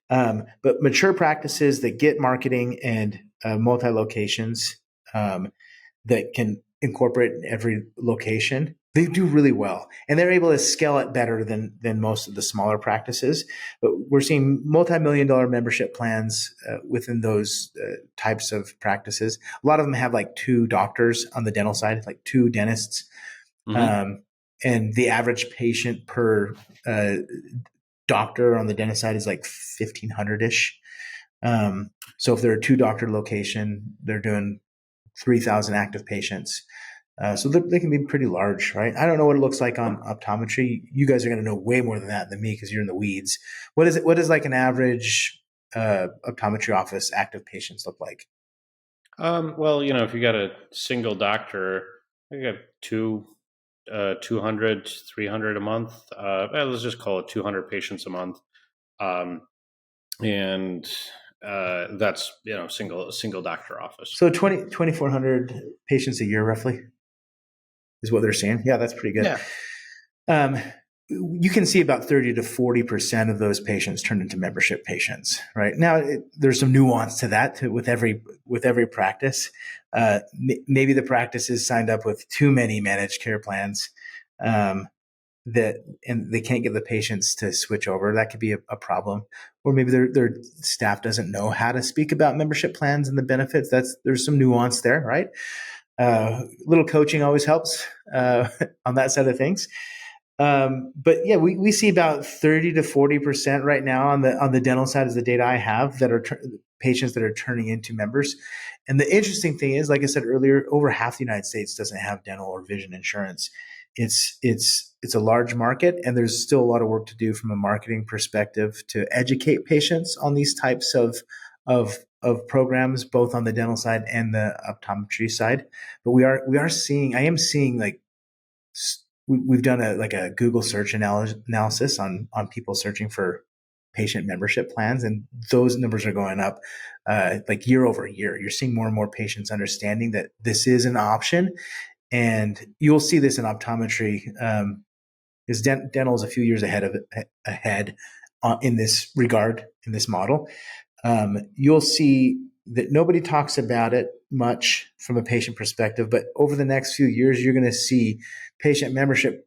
But mature practices that get marketing and multi locations, that can incorporate in every location, they do really well, and they're able to scale it better than most of the smaller practices. But we're seeing multi-million-dollar membership plans within those types of practices. A lot of them have like two doctors on the dental side, like two dentists, Hmm. um, and the average patient per doctor on the dentist side is like 1,500 ish. So if they're a two doctor location, they're doing 3,000 active patients. So they can be pretty large, right? I don't know what it looks like on optometry. You guys are going to know way more than that than me, because you're in the weeds. What is it? What does like an average optometry office active patients look like? Well, if you got a single doctor, you got 200, 300 a month. Let's just call it 200 patients a month. Um, and that's single doctor office. So 2,400 patients a year, roughly, is what they're saying. Yeah, that's pretty good. Yeah. Um, you can see about 30 to 40% of those patients turn into membership patients, right? Now, there's some nuance to that with every practice. Maybe the practice is signed up with too many managed care plans, um, and they can't get the patients to switch over. That could be a problem. Or maybe their staff doesn't know how to speak about membership plans and the benefits. There's some nuance there, right? Little coaching always helps on that side of things. But yeah, we see about 30 to 40% right now on the dental side is the data I have, that are patients that are turning into members. And the interesting thing is, like I said earlier, over half the United States doesn't have dental or vision insurance. It's a large market, and there's still a lot of work to do from a marketing perspective to educate patients on these types of programs, both on the dental side and the optometry side. But I am seeing like, we've done a Google search analysis on people searching for patient membership plans, and those numbers are going up like year over year. You're seeing more and more patients understanding that this is an option, and you'll see this in optometry. Is dental is a few years ahead in this regard, in this model. You'll see that nobody talks about it much from a patient perspective, but over the next few years, you're going to see patient membership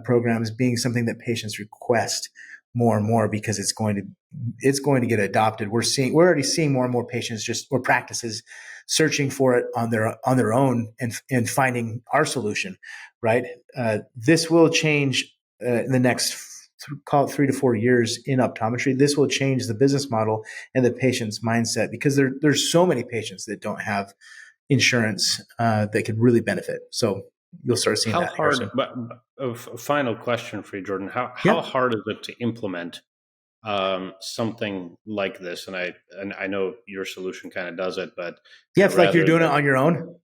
programs being something that patients request more and more, because it's going to get adopted. We're already seeing more and more patients or practices searching for it on their own and finding our solution. Right. This will change in the next, call it 3 to 4 years in optometry. This will change the business model and the patient's mindset, because there's so many patients that don't have insurance that could really benefit. So you'll start seeing How that here hard? soon. But a final question for you, Jordan. How Yeah. hard is it to implement something like this? And I know your solution kind of does it, but Yeah. If like you're rather doing it than on your own.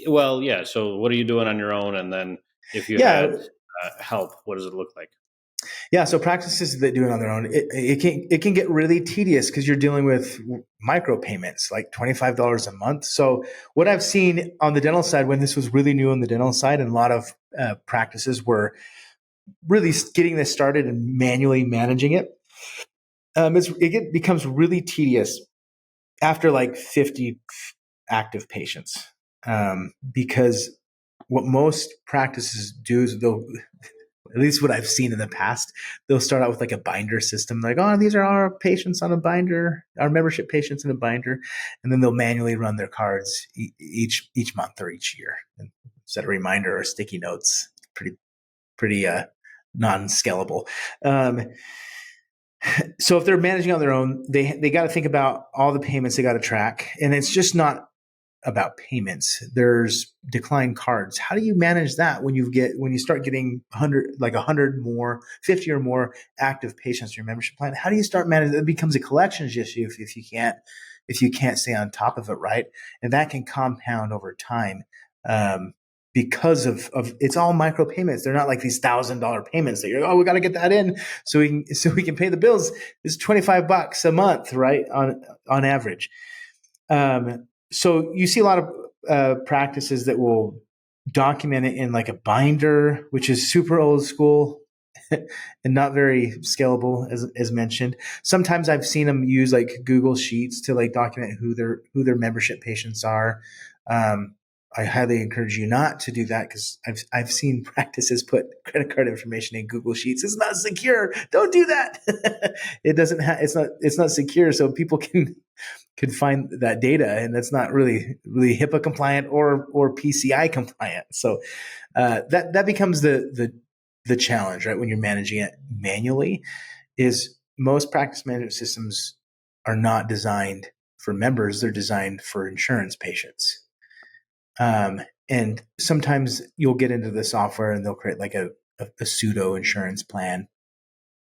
well, yeah. So what are you doing on your own? And then if you Yeah. had help, what does it look like? Yeah, so practices that do it on their own, it can get really tedious because you're dealing with micro payments, like $25 a month. So what I've seen on the dental side, when this was really new on the dental side, and a lot of practices were really getting this started and manually managing it, becomes really tedious after like 50 active patients, because what most practices do is they'll, at least what I've seen in the past, they'll start out with like a binder system. Like, oh, these are our patients on a binder, our membership patients in a binder. And then they'll manually run their cards each month or each year and set a reminder or sticky notes. Pretty non-scalable. So if they're managing on their own, they got to think about all the payments they got to track. And it's just not about payments. There's declined cards. How do you manage that when you start getting 100 more, 50 or more active patients in your membership plan? How do you start managing? It becomes a collections issue if you can't stay on top of it, right? And that can compound over time. Because of it's all micro payments. They're not like these $1,000 payments that we got to get that in so we can pay the bills. It's $25 a month, right? On average. So you see a lot of practices that will document it in like a binder, which is super old school and not very scalable, as mentioned. Sometimes I've seen them use like Google Sheets to like document who their membership patients are. I highly encourage you not to do that, because I've seen practices put credit card information in Google Sheets. It's not secure. Don't do that. It's not secure, so people can find that data, and that's not really HIPAA compliant or PCI compliant. So that becomes the challenge, right? When you're managing it manually, is most practice management systems are not designed for members; they're designed for insurance patients. And sometimes you'll get into the software and they'll create like a pseudo insurance plan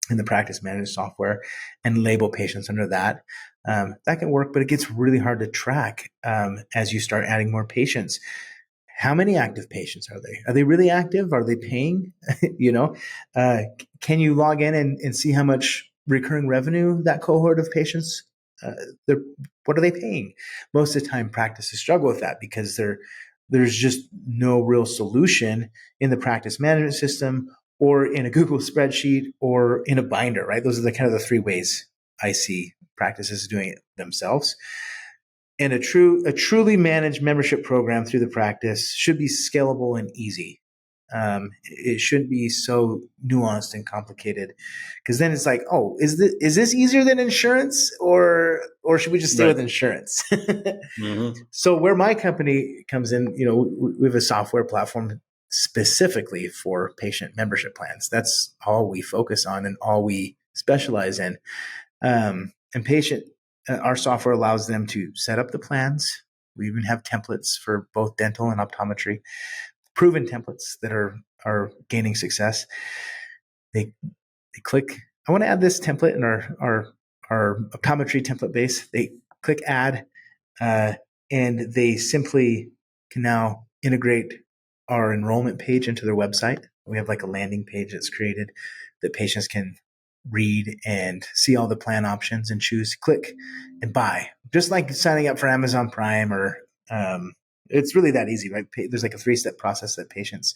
in the practice management software and label patients under that. That can work, but it gets really hard to track as you start adding more patients. How many active patients are they? Are they really active? Are they paying? Can you log in and see how much recurring revenue that cohort of patients, what are they paying? Most of the time, practices struggle with that because there's just no real solution in the practice management system or in a Google spreadsheet or in a binder, right? Those are the kind of the three ways I see practices doing it themselves. And a truly managed membership program through the practice should be scalable and easy. It shouldn't be so nuanced and complicated, because then it's like, oh, is this easier than insurance, or should we just stay with insurance? Mm-hmm. So where my company comes in, we have a software platform specifically for patient membership plans. That's all we focus on and all we specialize in. And our software allows them to set up the plans. We even have templates for both dental and optometry, proven templates that are gaining success. They click, I want to add this template in our optometry template base. They click add, and they simply can now integrate our enrollment page into their website. We have like a landing page that's created that patients can read and see all the plan options and choose, click, and buy. Just like signing up for Amazon Prime or it's really that easy, right? There's like a 3-step process that patients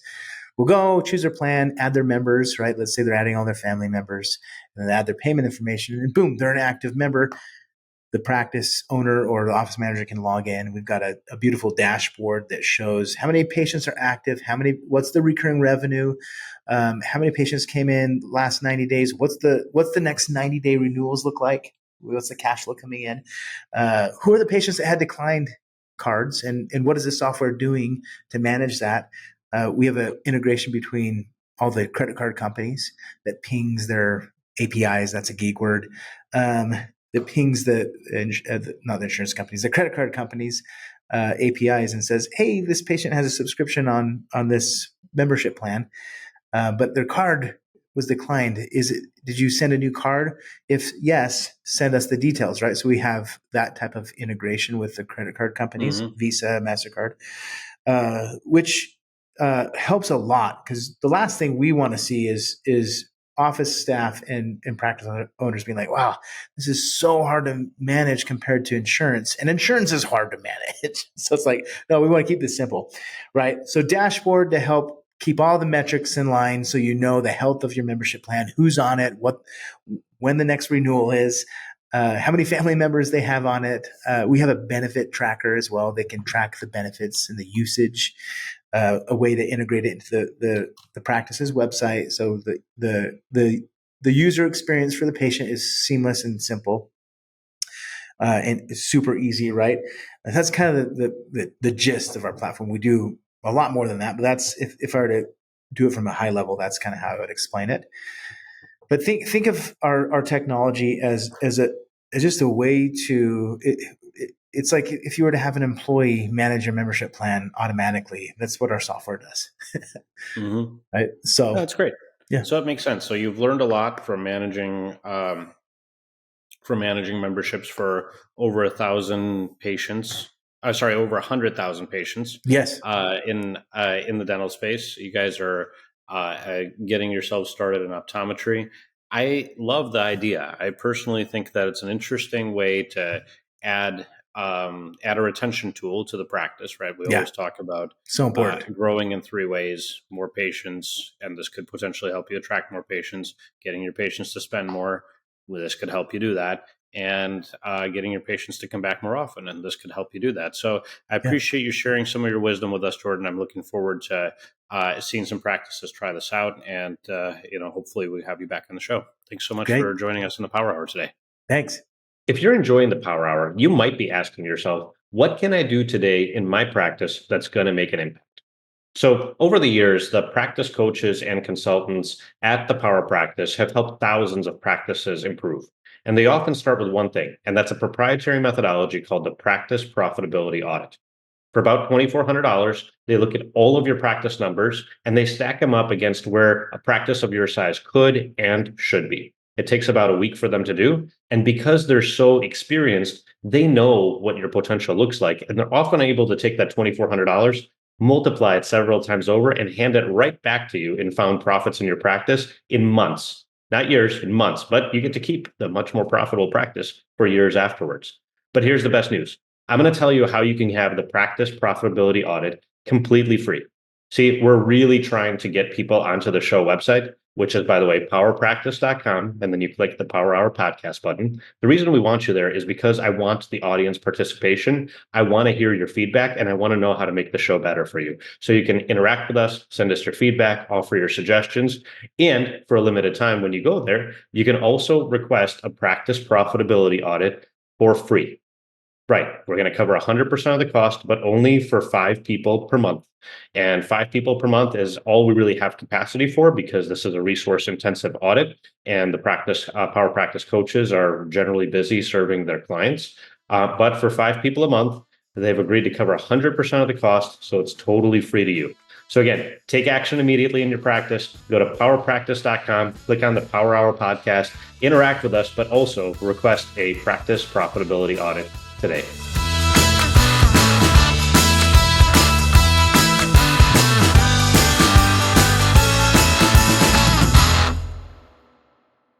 will go, choose their plan, add their members, right? Let's say they're adding all their family members, and then add their payment information, and boom, they're an active member. The practice owner or the office manager can log in. We've got a beautiful dashboard that shows how many patients are active, what's the recurring revenue, how many patients came in last 90 days, what's the next 90-day renewals look like, what's the cash flow coming in, who are the patients that had declined cards, and what is the software doing to manage that. We have an integration between all the credit card companies that pings their APIs. That's a geek word. That pings not the insurance companies, the credit card companies APIs and says, hey, this patient has a subscription on this membership plan, but their card was declined. Did you send a new card? If yes, send us the details, right? So we have that type of integration with the credit card companies, Visa, MasterCard, which helps a lot, because the last thing we want to see is office staff and practice owners being like, wow, this is so hard to manage compared to insurance. And insurance is hard to manage. So it's like, no, we want to keep this simple, right? So dashboard to help keep all the metrics in line, so you know the health of your membership plan, who's on it, when the next renewal is, how many family members they have on it. We have a benefit tracker as well. They can track the benefits and the usage, a way to integrate it into the practice's website. So the user experience for the patient is seamless and simple. And it's super easy, right? And that's kind of the gist of our platform. We do a lot more than that, but that's, if I were to do it from a high level, that's kind of how I would explain it. But think of our technology as just a way to, it's like if you were to have an employee manage your membership plan automatically. That's what our software does. Right? So that's great. Yeah. So it makes sense. So you've learned a lot from managing memberships for over 1,000 patients. Over 100,000 patients. Yes. In the dental space, you guys are getting yourselves started in optometry. I love the idea. I personally think that it's an interesting way to add a retention tool to the practice, right? We always talk about so important growing in 3 ways: more patients, and this could potentially help you attract more patients, getting your patients to spend more. Well, this could help you do that, and getting your patients to come back more often, and this could help you do that. So I appreciate you sharing some of your wisdom with us, Jordon. I'm looking forward to seeing some practices try this out, and hopefully we have you back on the show. Thanks so much for joining us in the Power Hour today. Thanks. If you're enjoying the Power Hour, you might be asking yourself, what can I do today in my practice that's going to make an impact? So over the years, the practice coaches and consultants at the Power Practice have helped thousands of practices improve. And they often start with one thing, and that's a proprietary methodology called the Practice Profitability Audit. For about $2,400, they look at all of your practice numbers and they stack them up against where a practice of your size could and should be. It takes about a week for them to do. And because they're so experienced, they know what your potential looks like. And they're often able to take that $2,400, multiply it several times over, and hand it right back to you in found profits in your practice in months, not years, in months. But you get to keep the much more profitable practice for years afterwards. But here's the best news. I'm going to tell you how you can have the Practice Profitability Audit completely free. See, we're really trying to get people onto the show website, which is, by the way, powerpractice.com. And then you click the Power Hour podcast button. The reason we want you there is because I want the audience participation. I want to hear your feedback, and I want to know how to make the show better for you. So you can interact with us, send us your feedback, offer your suggestions. And for a limited time, when you go there, you can also request a practice profitability audit for free. Right. We're going to cover 100% of the cost, but only for 5 people per month. And 5 people per month is all we really have capacity for, because this is a resource intensive audit, and the Power Practice coaches are generally busy serving their clients. But for 5 people a month, they've agreed to cover 100% of the cost. So it's totally free to you. So again, take action immediately in your practice. Go to powerpractice.com, click on the Power Hour podcast, interact with us, but also request a practice profitability audit today.